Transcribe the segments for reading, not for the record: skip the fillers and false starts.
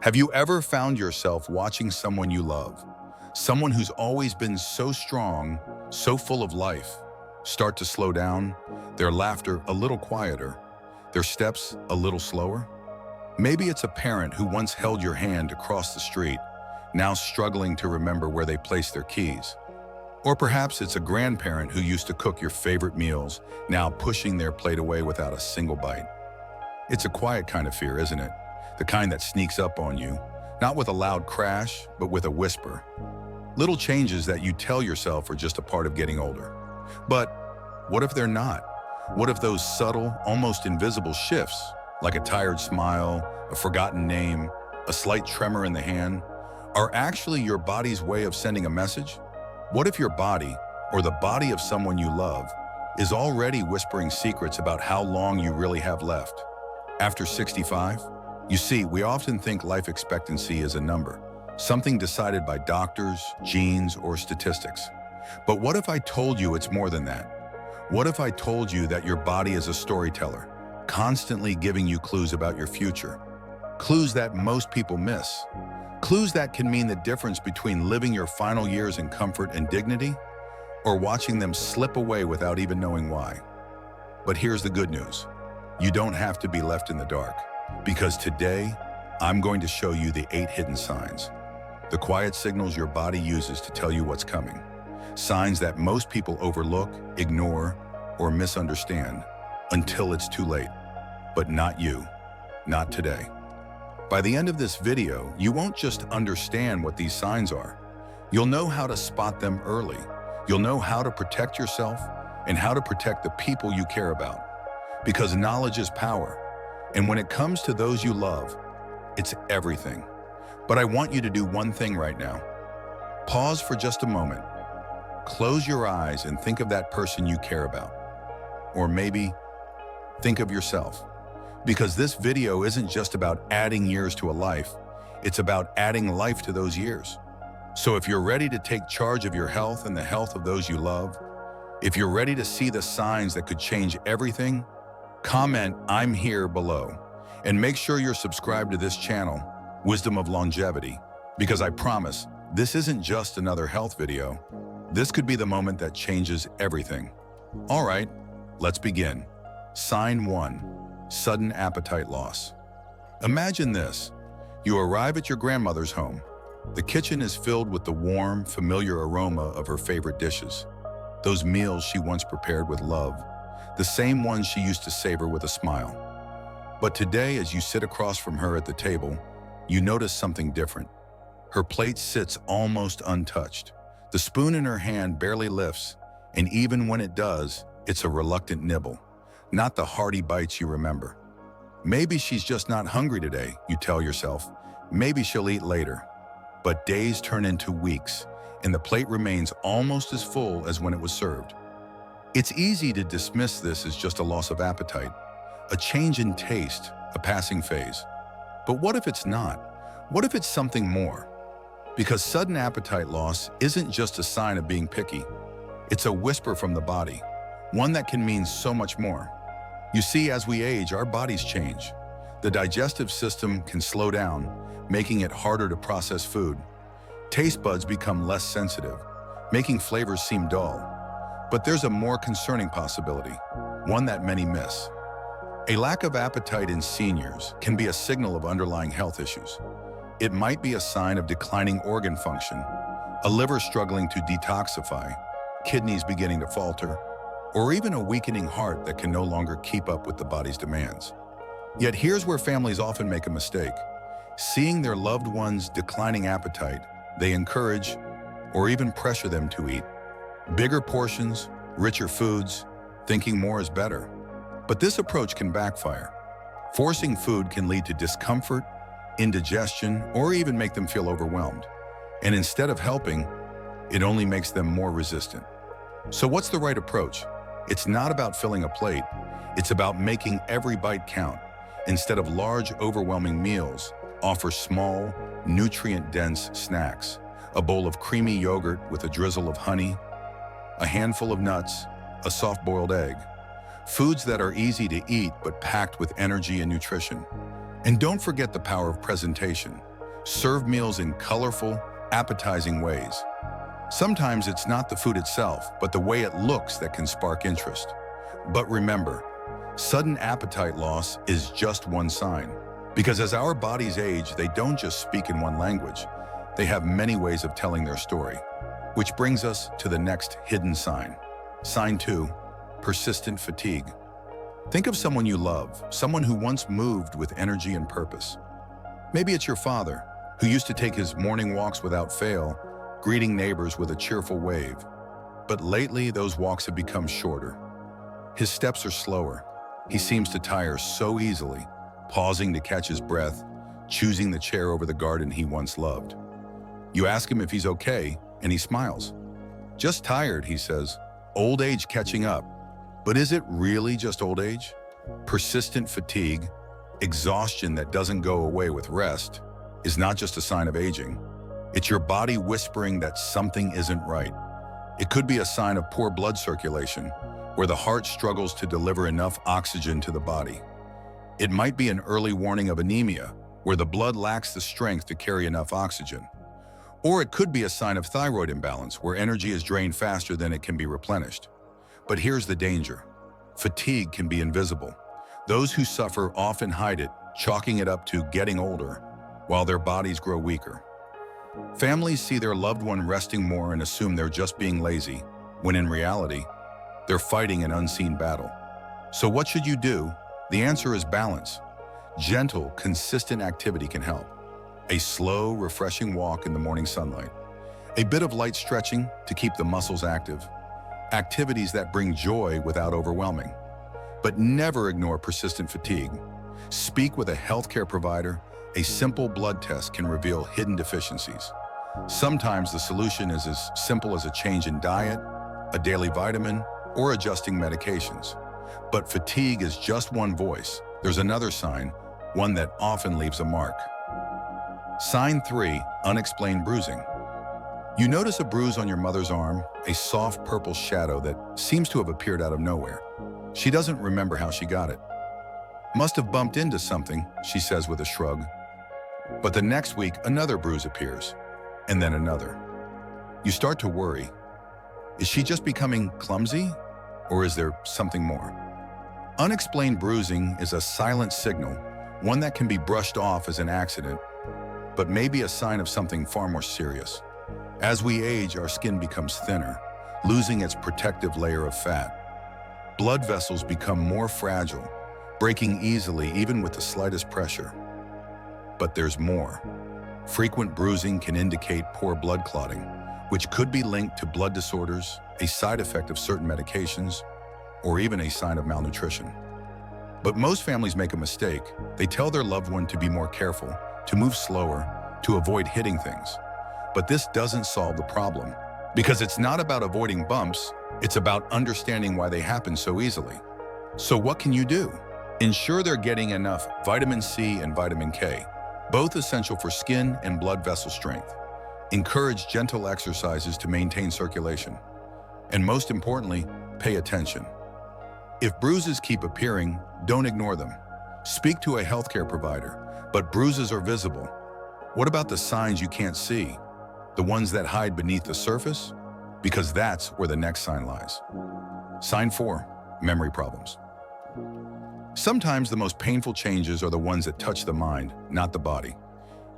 Have you ever found yourself watching someone you love, someone who's always been so strong, so full of life, start to slow down, their laughter a little quieter, their steps a little slower? Maybe it's a parent who once held your hand across the street, now struggling to remember where they placed their keys. Or perhaps it's a grandparent who used to cook your favorite meals, now pushing their plate away without a single bite. It's a quiet kind of fear, isn't it? The kind that sneaks up on you, not with a loud crash, but with a whisper. Little changes that you tell yourself are just a part of getting older. But what if they're not? What if those subtle, almost invisible shifts, like a tired smile, a forgotten name, a slight tremor in the hand, are actually your body's way of sending a message? What if your body, or the body of someone you love, is already whispering secrets about how long you really have left? After 65? You see, we often think life expectancy is a number, something decided by doctors, genes, or statistics. But what if I told you it's more than that? What if I told you that your body is a storyteller, constantly giving you clues about your future? Clues that most people miss. Clues that can mean the difference between living your final years in comfort and dignity, or watching them slip away without even knowing why. But here's the good news. You don't have to be left in the dark, because today, I'm going to show you the 8 hidden signs. The quiet signals your body uses to tell you what's coming. Signs that most people overlook, ignore, or misunderstand until it's too late. But not you, not today. By the end of this video, you won't just understand what these signs are. You'll know how to spot them early. You'll know how to protect yourself and how to protect the people you care about. Because knowledge is power. And when it comes to those you love, it's everything. But I want you to do one thing right now. Pause for just a moment. Close your eyes and think of that person you care about. Or maybe think of yourself. Because this video isn't just about adding years to a life, it's about adding life to those years. So if you're ready to take charge of your health and the health of those you love, if you're ready to see the signs that could change everything, comment "I'm here" below. And make sure you're subscribed to this channel, Wisdom of Longevity, because I promise this isn't just another health video. This could be the moment that changes everything. All right, let's begin. Sign 1. Sudden appetite loss. Imagine this. You arrive at your grandmother's home. The kitchen is filled with the warm, familiar aroma of her favorite dishes. Those meals she once prepared with love. The same ones she used to savor with a smile. But today, as you sit across from her at the table, you notice something different. Her plate sits almost untouched. The spoon in her hand barely lifts, and even when it does, it's a reluctant nibble. Not the hearty bites you remember. Maybe she's just not hungry today, you tell yourself. Maybe she'll eat later. But days turn into weeks, and the plate remains almost as full as when it was served. It's easy to dismiss this as just a loss of appetite, a change in taste, a passing phase. But what if it's not? What if it's something more? Because sudden appetite loss isn't just a sign of being picky. It's a whisper from the body, one that can mean so much more. You see, as we age, our bodies change. The digestive system can slow down, making it harder to process food. Taste buds become less sensitive, making flavors seem dull. But there's a more concerning possibility, one that many miss. A lack of appetite in seniors can be a signal of underlying health issues. It might be a sign of declining organ function, a liver struggling to detoxify, kidneys beginning to falter, or even a weakening heart that can no longer keep up with the body's demands. Yet here's where families often make a mistake. Seeing their loved ones' declining appetite, they encourage or even pressure them to eat. Bigger portions, richer foods, thinking more is better. But this approach can backfire. Forcing food can lead to discomfort, indigestion, or even make them feel overwhelmed. And instead of helping, it only makes them more resistant. So what's the right approach? It's not about filling a plate. It's about making every bite count. Instead of large, overwhelming meals, offer small, nutrient-dense snacks. A bowl of creamy yogurt with a drizzle of honey, a handful of nuts, a soft-boiled egg. Foods that are easy to eat but packed with energy and nutrition. And don't forget the power of presentation. Serve meals in colorful, appetizing ways. Sometimes it's not the food itself, but the way it looks that can spark interest. But remember, sudden appetite loss is just one sign. Because as our bodies age, they don't just speak in one language. They have many ways of telling their story. Which brings us to the next hidden sign. Sign 2, persistent fatigue. Think of someone you love, someone who once moved with energy and purpose. Maybe it's your father, who used to take his morning walks without fail, greeting neighbors with a cheerful wave. But lately, those walks have become shorter. His steps are slower. He seems to tire so easily, pausing to catch his breath, choosing the chair over the garden he once loved. You ask him if he's okay, and he smiles. Just tired, he says. Old age catching up. But is it really just old age? Persistent fatigue, exhaustion that doesn't go away with rest, is not just a sign of aging. It's your body whispering that something isn't right. It could be a sign of poor blood circulation, where the heart struggles to deliver enough oxygen to the body. It might be an early warning of anemia, where the blood lacks the strength to carry enough oxygen. Or it could be a sign of thyroid imbalance, where energy is drained faster than it can be replenished. But here's the danger. Fatigue can be invisible. Those who suffer often hide it, chalking it up to getting older, while their bodies grow weaker. Families see their loved one resting more and assume they're just being lazy, when in reality, they're fighting an unseen battle. So what should you do? The answer is balance. Gentle, consistent activity can help. A slow, refreshing walk in the morning sunlight. A bit of light stretching to keep the muscles active. Activities that bring joy without overwhelming. But never ignore persistent fatigue. Speak with a healthcare provider. A simple blood test can reveal hidden deficiencies. Sometimes the solution is as simple as a change in diet, a daily vitamin, or adjusting medications. But fatigue is just one voice. There's another sign, one that often leaves a mark. Sign 3, unexplained bruising. You notice a bruise on your mother's arm, a soft purple shadow that seems to have appeared out of nowhere. She doesn't remember how she got it. Must have bumped into something, she says with a shrug. But the next week, another bruise appears, and then another. You start to worry. Is she just becoming clumsy, or is there something more? Unexplained bruising is a silent signal, one that can be brushed off as an accident, but may be a sign of something far more serious. As we age, our skin becomes thinner, losing its protective layer of fat. Blood vessels become more fragile, breaking easily even with the slightest pressure. But there's more. Frequent bruising can indicate poor blood clotting, which could be linked to blood disorders, a side effect of certain medications, or even a sign of malnutrition. But most families make a mistake. They tell their loved one to be more careful, to move slower, to avoid hitting things. But this doesn't solve the problem, because it's not about avoiding bumps, it's about understanding why they happen so easily. So what can you do? Ensure they're getting enough vitamin C and vitamin K, both essential for skin and blood vessel strength. Encourage gentle exercises to maintain circulation. And most importantly, pay attention. If bruises keep appearing, don't ignore them. Speak to a healthcare provider, but bruises are visible. What about the signs you can't see? The ones that hide beneath the surface? Because that's where the next sign lies. Sign 4, memory problems. Sometimes the most painful changes are the ones that touch the mind, not the body.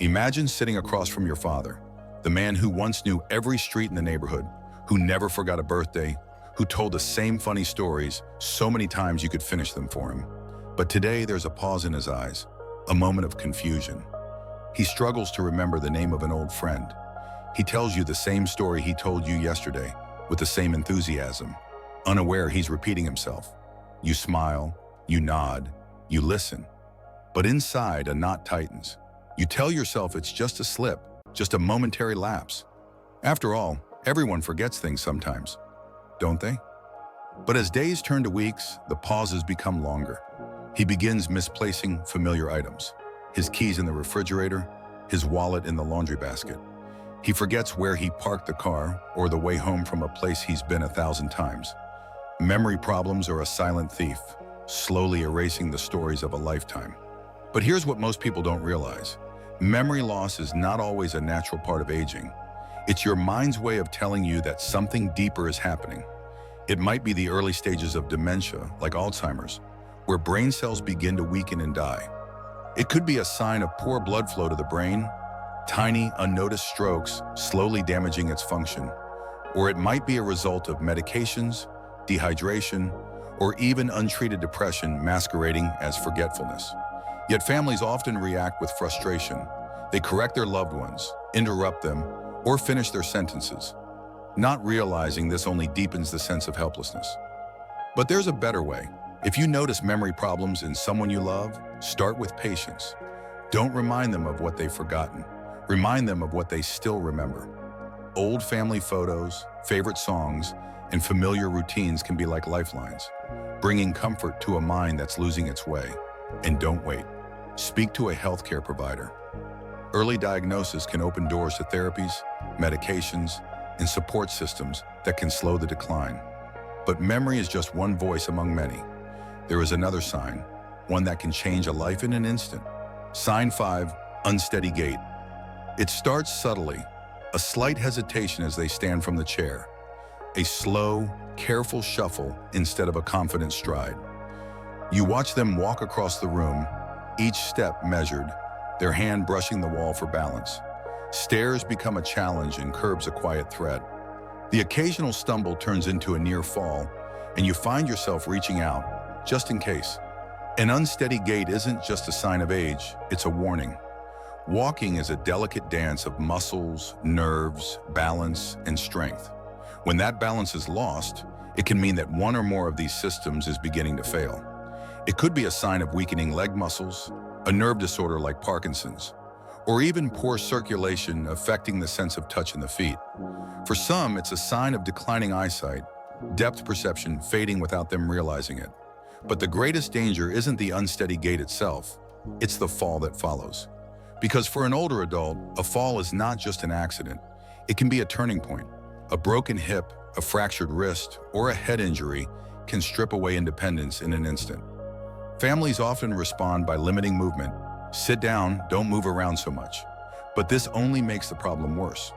Imagine sitting across from your father, the man who once knew every street in the neighborhood, who never forgot a birthday, who told the same funny stories so many times you could finish them for him. But today there's a pause in his eyes, a moment of confusion. He struggles to remember the name of an old friend. He tells you the same story he told you yesterday, with the same enthusiasm, unaware he's repeating himself. You smile, you nod, you listen. But inside, a knot tightens. You tell yourself it's just a slip, just a momentary lapse. After all, everyone forgets things sometimes, don't they? But as days turn to weeks, the pauses become longer. He begins misplacing familiar items. His keys in the refrigerator, his wallet in the laundry basket. He forgets where he parked the car or the way home from a place he's been 1,000 times. Memory problems are a silent thief, slowly erasing the stories of a lifetime. But here's what most people don't realize. Memory loss is not always a natural part of aging. It's your mind's way of telling you that something deeper is happening. It might be the early stages of dementia, like Alzheimer's, where brain cells begin to weaken and die. It could be a sign of poor blood flow to the brain, tiny, unnoticed strokes slowly damaging its function. Or it might be a result of medications, dehydration, or even untreated depression masquerading as forgetfulness. Yet families often react with frustration. They correct their loved ones, interrupt them, or finish their sentences, not realizing this only deepens the sense of helplessness. But there's a better way. If you notice memory problems in someone you love, start with patience. Don't remind them of what they've forgotten. Remind them of what they still remember. Old family photos, favorite songs, and familiar routines can be like lifelines, bringing comfort to a mind that's losing its way. And don't wait. Speak to a healthcare provider. Early diagnosis can open doors to therapies, medications, and support systems that can slow the decline. But memory is just one voice among many. There is another sign, one that can change a life in an instant. Sign 5, unsteady gait. It starts subtly, a slight hesitation as they stand from the chair, a slow, careful shuffle instead of a confident stride. You watch them walk across the room, each step measured, their hand brushing the wall for balance. Stairs become a challenge and curbs a quiet threat. The occasional stumble turns into a near fall, and you find yourself reaching out, just in case. An unsteady gait isn't just a sign of age, it's a warning. Walking is a delicate dance of muscles, nerves, balance, and strength. When that balance is lost, it can mean that one or more of these systems is beginning to fail. It could be a sign of weakening leg muscles, a nerve disorder like Parkinson's, or even poor circulation affecting the sense of touch in the feet. For some, it's a sign of declining eyesight, depth perception fading without them realizing it. But the greatest danger isn't the unsteady gait itself, it's the fall that follows. Because for an older adult, a fall is not just an accident. It can be a turning point. A broken hip, a fractured wrist, or a head injury can strip away independence in an instant. Families often respond by limiting movement. Sit down, don't move around so much. But this only makes the problem worse.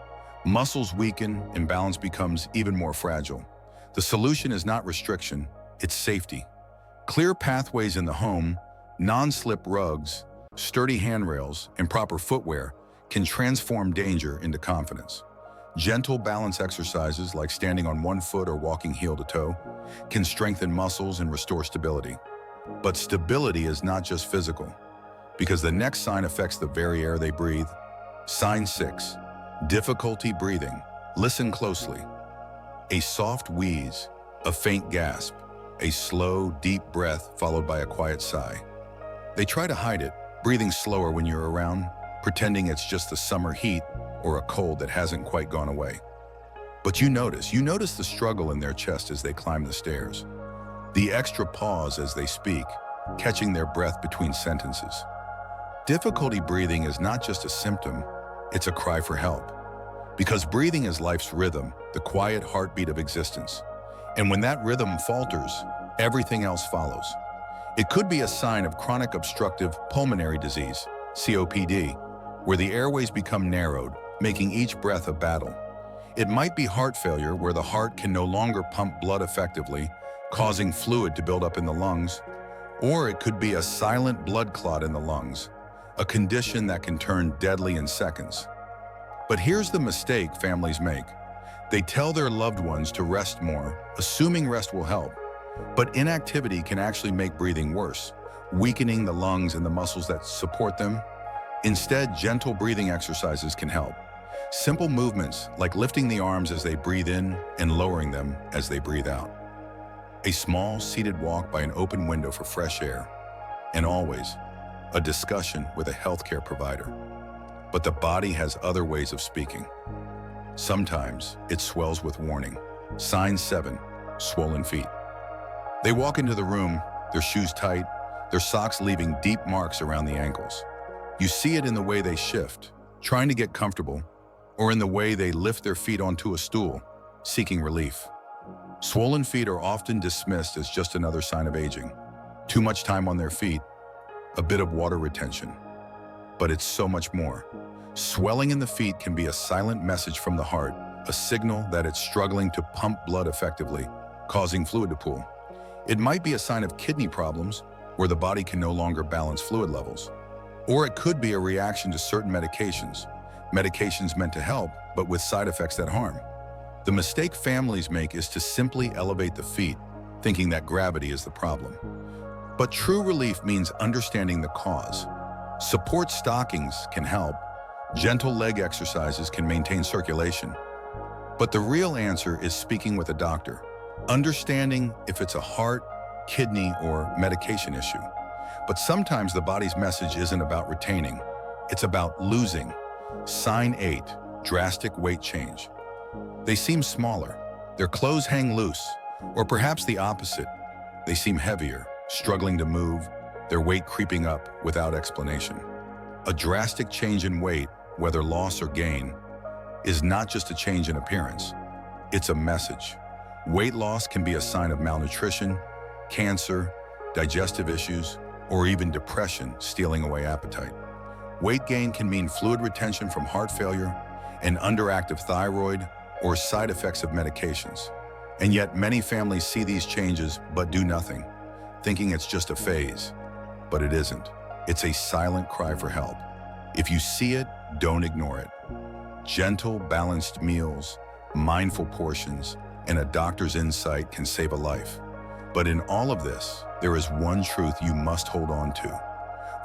Muscles weaken and balance becomes even more fragile. The solution is not restriction, it's safety. Clear pathways in the home, non-slip rugs, sturdy handrails, and proper footwear can transform danger into confidence. Gentle balance exercises like standing on one foot or walking heel to toe can strengthen muscles and restore stability. But stability is not just physical, because the next sign affects the very air they breathe. Sign 6, difficulty breathing. Listen closely. A soft wheeze, a faint gasp, a slow, deep breath followed by a quiet sigh. They try to hide it, breathing slower when you're around, pretending it's just the summer heat or a cold that hasn't quite gone away. But you notice the struggle in their chest as they climb the stairs. The extra pause as they speak, catching their breath between sentences. Difficulty breathing is not just a symptom, it's a cry for help. Because breathing is life's rhythm, the quiet heartbeat of existence. And when that rhythm falters, everything else follows. It could be a sign of chronic obstructive pulmonary disease, COPD, where the airways become narrowed, making each breath a battle. It might be heart failure, where the heart can no longer pump blood effectively, causing fluid to build up in the lungs. Or it could be a silent blood clot in the lungs, a condition that can turn deadly in seconds. But here's the mistake families make. They tell their loved ones to rest more, assuming rest will help. But inactivity can actually make breathing worse, weakening the lungs and the muscles that support them. Instead, gentle breathing exercises can help. Simple movements like lifting the arms as they breathe in and lowering them as they breathe out. A small seated walk by an open window for fresh air. And always, a discussion with a healthcare provider. But the body has other ways of speaking. Sometimes it swells with warning. Sign 7, swollen feet. They walk into the room, their shoes tight, their socks leaving deep marks around the ankles. You see it in the way they shift, trying to get comfortable, or in the way they lift their feet onto a stool, seeking relief. Swollen feet are often dismissed as just another sign of aging. Too much time on their feet, a bit of water retention. But it's so much more. Swelling in the feet can be a silent message from the heart, a signal that it's struggling to pump blood effectively, causing fluid to pool. It might be a sign of kidney problems, where the body can no longer balance fluid levels. Or it could be a reaction to certain medications meant to help, but with side effects that harm. The mistake families make is to simply elevate the feet, thinking that gravity is the problem. But true relief means understanding the cause. Support stockings can help. Gentle leg exercises can maintain circulation. But the real answer is speaking with a doctor, understanding if it's a heart, kidney, or medication issue. But sometimes the body's message isn't about retaining, it's about losing. Sign 8, drastic weight change. They seem smaller, their clothes hang loose, or perhaps the opposite. They seem heavier, struggling to move, their weight creeping up without explanation. A drastic change in weight, whether loss or gain, is not just a change in appearance, it's a message. Weight loss can be a sign of malnutrition, cancer, digestive issues, or even depression stealing away appetite. Weight gain can mean fluid retention from heart failure, an underactive thyroid, or side effects of medications. And yet many families see these changes but do nothing, thinking it's just a phase. But it isn't. It's a silent cry for help. If you see it, don't ignore it. Gentle, balanced meals, mindful portions, and a doctor's insight can save a life. But in all of this, there is one truth you must hold on to.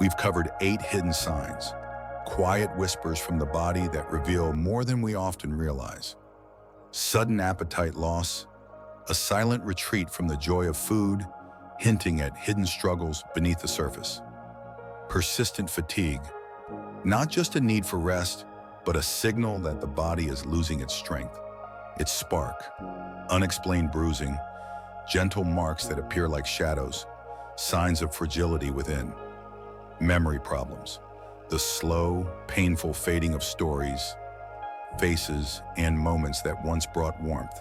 We've covered 8 hidden signs, quiet whispers from the body that reveal more than we often realize. Sudden appetite loss, a silent retreat from the joy of food, hinting at hidden struggles beneath the surface. Persistent fatigue, not just a need for rest, but a signal that the body is losing its strength. Its spark, unexplained bruising, gentle marks that appear like shadows, signs of fragility within. Memory problems, the slow, painful fading of stories, faces, and moments that once brought warmth.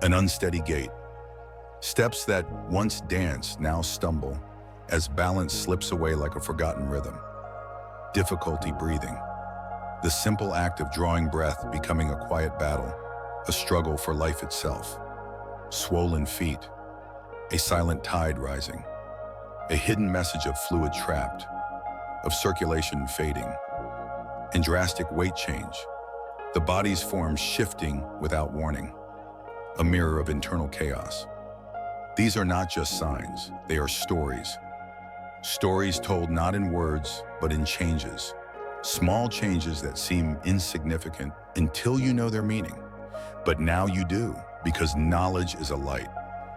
An unsteady gait, steps that once danced now stumble, as balance slips away like a forgotten rhythm. Difficulty breathing, the simple act of drawing breath becoming a quiet battle, a struggle for life itself. Swollen feet, a silent tide rising, a hidden message of fluid trapped, of circulation fading, and drastic weight change, the body's form shifting without warning, a mirror of internal chaos. These are not just signs, they are stories. Stories told not in words, but in changes. Small changes that seem insignificant until you know their meaning. But now you do, because knowledge is a light.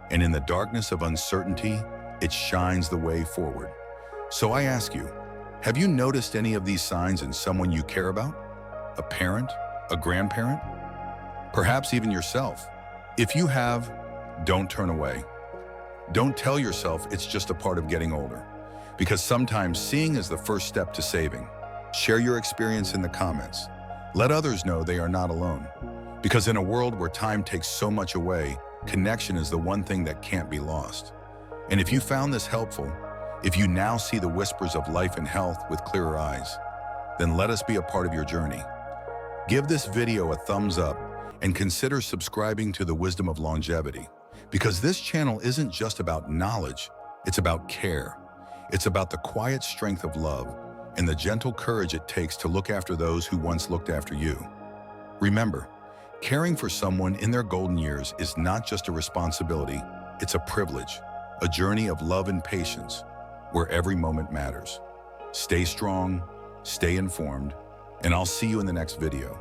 And in the darkness of uncertainty, it shines the way forward. So I ask you, have you noticed any of these signs in someone you care about? A parent? A grandparent? Perhaps even yourself? If you have, don't turn away. Don't tell yourself it's just a part of getting older, because sometimes seeing is the first step to saving. Share your experience in the comments. Let others know they are not alone. Because in a world where time takes so much away, connection is the one thing that can't be lost. And if you found this helpful, if you now see the whispers of life and health with clearer eyes, then let us be a part of your journey. Give this video a thumbs up and consider subscribing to the Wisdom of Longevity, because this channel isn't just about knowledge, it's about care. It's about the quiet strength of love and the gentle courage it takes to look after those who once looked after you. Remember, caring for someone in their golden years is not just a responsibility, it's a privilege, a journey of love and patience, where every moment matters. Stay strong, stay informed, and I'll see you in the next video.